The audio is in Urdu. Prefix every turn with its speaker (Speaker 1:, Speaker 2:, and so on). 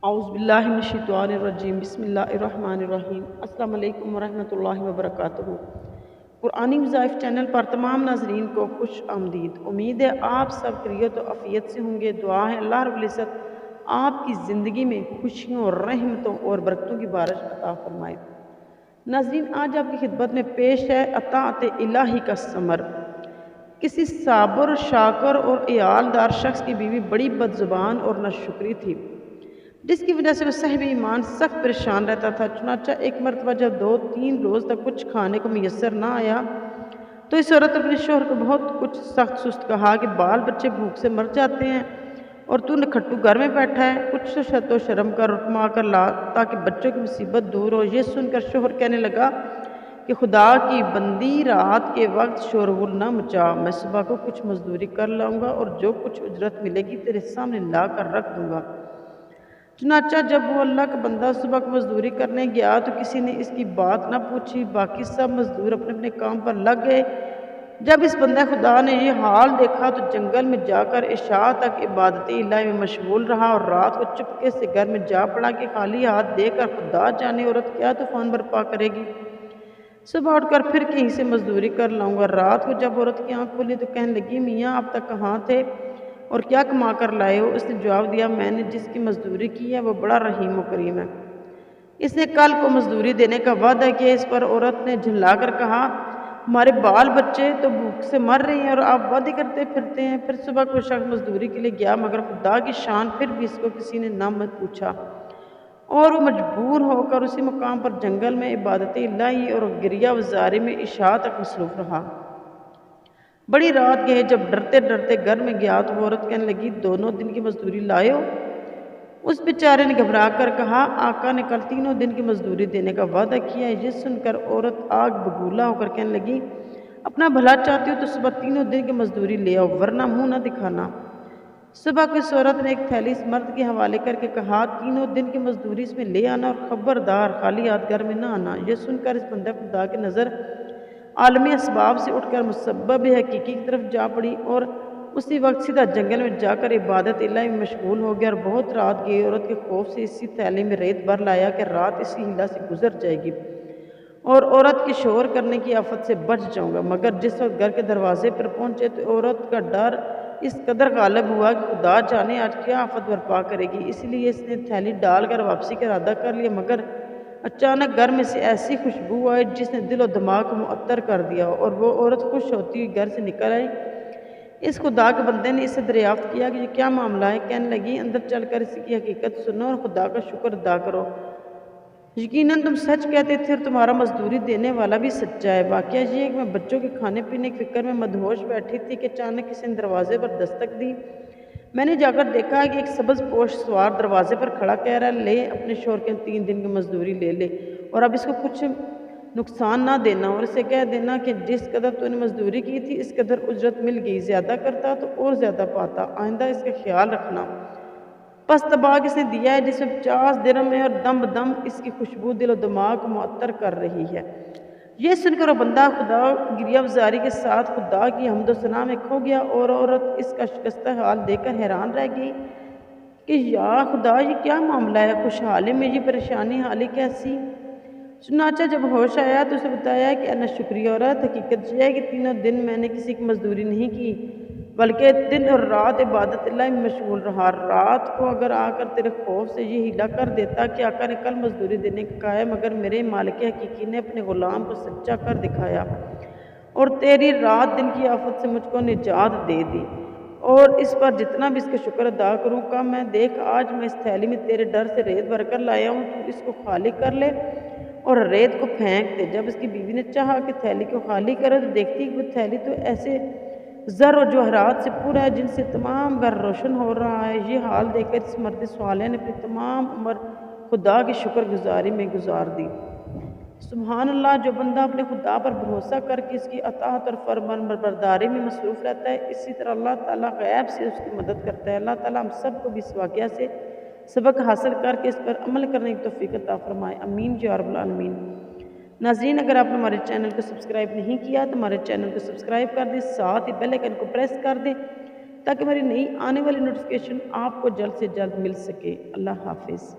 Speaker 1: اعوذ باللہ من الشیطان الرجیم بسم اللہ الرحمن الرحیم السلام علیکم ورحمۃ اللہ وبرکاتہ۔ قرآنی وظائف چینل پر تمام ناظرین کو خوش آمدید۔ امید ہے آپ سب خیریت و عافیت سے ہوں گے۔ دعا ہے اللہ رب العزت آپ کی زندگی میں خوشیوں، رحمتوں اور برکتوں کی بارش عطا فرمائے۔ ناظرین، آج آپ کی خدمت میں پیش ہے اطاعت الہی کا ثمر۔ کسی صابر، شاکر اور عیالدار شخص کی بیوی بڑی بد زبان اور ناشکری تھی، جس کی وجہ سے وہ صاحب ایمان سخت پریشان رہتا تھا۔ چنانچہ ایک مرتبہ جب 2-3 روز تک کچھ کھانے کو میسر نہ آیا تو اس عورت اپنے شوہر کو بہت کچھ سخت سست کہا کہ بال بچے بھوک سے مر جاتے ہیں اور تو نکھٹو گھر میں بیٹھا ہے، کچھ تو شت و شرم کر کما کر لا تاکہ بچوں کی مصیبت دور ہو۔ یہ سن کر شوہر کہنے لگا کہ خدا کی بندی، رات کے وقت شورغل نہ مچا، میں صبح کو کچھ مزدوری کر لاؤں گا اور جو کچھ اجرت ملے گی تیرے سامنے لا کر رکھ دوں گا۔ چنانچہ جب وہ اللہ کا بندہ صبح کو مزدوری کرنے گیا تو کسی نے اس کی بات نہ پوچھی، باقی سب مزدور اپنے اپنے کام پر لگ گئے۔ جب اس بندہ خدا نے یہ حال دیکھا تو جنگل میں جا کر عشاء تک عبادت الہی میں مشغول رہا اور رات کو چپکے سے گھر میں جا پڑا کہ خالی ہاتھ دے کر خدا جانے عورت کیا طوفان برپا کرے گی، صبح اٹھ کر پھر کہیں سے مزدوری کر لاؤں گا۔ رات کو جب عورت کی آنکھ کھلی تو کہنے لگی، میاں اب تک کہاں تھے اور کیا کما کر لائے ہو؟ اس نے جواب دیا، میں نے جس کی مزدوری کی ہے وہ بڑا رحیم و کریم ہے، اس نے کل کو مزدوری دینے کا وعدہ کیا۔ اس پر عورت نے جھلا کر کہا، ہمارے بال بچے تو بھوک سے مر رہے ہیں اور آپ وعدے کرتے پھرتے ہیں۔ پھر صبح کو شخص مزدوری کے لیے گیا مگر خدا کی شان پھر بھی اس کو کسی نے نہ پوچھا اور وہ مجبور ہو کر اسی مقام پر جنگل میں عبادت الہی اور گریہ وزاری میں عشاء تک مصروف رہا۔ بڑی رات گئے، جب ڈرتے ڈرتے گھر میں گیا تو وہ عورت کہنے لگی، دونوں دن کی مزدوری لائے ہو؟ اس بیچارے نے گھبرا کر کہا، آقا نے کل 3 دن کی مزدوری دینے کا وعدہ کیا ہے۔ یہ سن کر عورت آگ بگولا ہو کر کہنے لگی، اپنا بھلا چاہتی ہو تو صبح 3 دن کی مزدوری لے آؤ ورنہ منہ نہ دکھانا۔ صبح کو اس عورت نے ایک تھیلی اس مرد کے حوالے کر کے کہا، 3 دن کی مزدوری اس میں لے آنا اور خبردار خالی ہاتھ گھر میں نہ آنا۔ یہ سن کر اس بندہ خدا کی نظر عالمی اسباب سے اٹھ کر مسبب حقیقی کی طرف جا پڑی اور اسی وقت سیدھا جنگل میں جا کر عبادت الہی میں مشغول ہو گیا اور بہت رات گئی۔ عورت کے خوف سے اسی تھیلی میں ریت بھر لایا کہ رات اسی ہیلا سے گزر جائے گی اور عورت کی شور کرنے کی آفت سے بچ جاؤں گا۔ مگر جس وقت گھر کے دروازے پر پہنچے تو عورت کا ڈر اس قدر غالب ہوا کہ خدا جانے آج کیا آفت برپا کرے گی، اس لیے اس نے تھیلی ڈال کر واپسی کا ارادہ کر لیا۔ مگر اچانک گھر میں سے ایسی خوشبو آئی جس نے دل و دماغ کو معطر کر دیا اور وہ عورت خوش ہوتی ہوئی گھر سے نکل آئی۔ اس خدا کے بندے نے اس سے دریافت کیا کہ یہ کیا معاملہ ہے؟ کہنے لگی، اندر چل کر اس کی حقیقت سنو اور خدا کا شکر ادا کرو، یقیناً تم سچ کہتے تھے اور تمہارا مزدوری دینے والا بھی سچا ہے۔ واقعہ یہ ہے کہ میں بچوں کے کھانے پینے کی فکر میں مدہوش بیٹھی تھی کہ اچانک کسی نے دروازے پر دستک دی۔ میں نے جا کر دیکھا کہ ایک سبز پوش سوار دروازے پر کھڑا کہہ رہا ہے، لے اپنے شوہر کے 3 دن کی مزدوری لے لے اور اب اس کو کچھ نقصان نہ دینا اور اسے کہہ دینا کہ جس قدر تو نے مزدوری کی تھی اس قدر اجرت مل گئی، زیادہ کرتا تو اور زیادہ پاتا، آئندہ اس کا خیال رکھنا۔ پس طباق اس نے دیا ہے جس میں 50 درہم ہے اور دم بدم اس کی خوشبو دل و دماغ کو معطر کر رہی ہے۔ یہ سن کر وہ بندہ خدا گریہ وزاری کے ساتھ خدا کی حمد و ثنا میں کھو گیا اور عورت اس کا شکستہ حال دیکھ کر حیران رہ گئی کہ یا خدا یہ کیا معاملہ ہے، خوشحالی میں یہ پریشانی حالی کیسی؟ چنانچہ جب ہوش آیا تو اسے بتایا کہ انا شکریہ عورت، حقیقت یہ ہے کہ 3 دن میں نے کسی کی مزدوری نہیں کی بلکہ دن اور رات عبادت اللہ میں مشغول رہا۔ رات کو اگر آ کر تیرے خوف سے یہ ہیلا کر دیتا کہ آقا نے کل مزدوری دینے کا کہا ہے، مگر میرے مالک حقیقی نے اپنے غلام کو سچا کر دکھایا اور تیری رات دن کی آفت سے مجھ کو نجات دے دی اور اس پر جتنا بھی اس کا شکر ادا کروں کا میں دیکھ آج میں اس تھیلی میں تیرے ڈر سے ریت بھر کر لایا ہوں، تو اس کو خالی کر لے اور ریت کو پھینک دے۔ جب اس کی بیوی نے چاہا کہ تھیلی کو خالی کرے تو دیکھتی کہ وہ تھیلی تو ایسے زر و جواہرات سے پورا ہے جن سے تمام گھر روشن ہو رہا ہے۔ یہ حال دیکھ کر اس مرد صالح نے اپنی تمام عمر خدا کی شکر گزاری میں گزار دی۔ سبحان اللہ، جو بندہ اپنے خدا پر بھروسہ کر کے اس کی اطاعت اور فرمان برداری میں مصروف رہتا ہے، اسی طرح اللہ تعالیٰ غیب سے اس کی مدد کرتا ہے۔ اللہ تعالیٰ ہم سب کو بھی اس واقعہ سے سبق حاصل کر کے اس پر عمل کرنے کی توفیق عطا فرمائے، امین یا رب العالمین۔ ناظرین، اگر آپ نے ہمارے چینل کو سبسکرائب نہیں کیا تو ہمارے چینل کو سبسکرائب کر دیں، ساتھ ہی بیل آئیکن کو پریس کر دیں تاکہ ہماری نئی آنے والی نوٹیفیکیشن آپ کو جلد سے جلد مل سکے۔ اللہ حافظ۔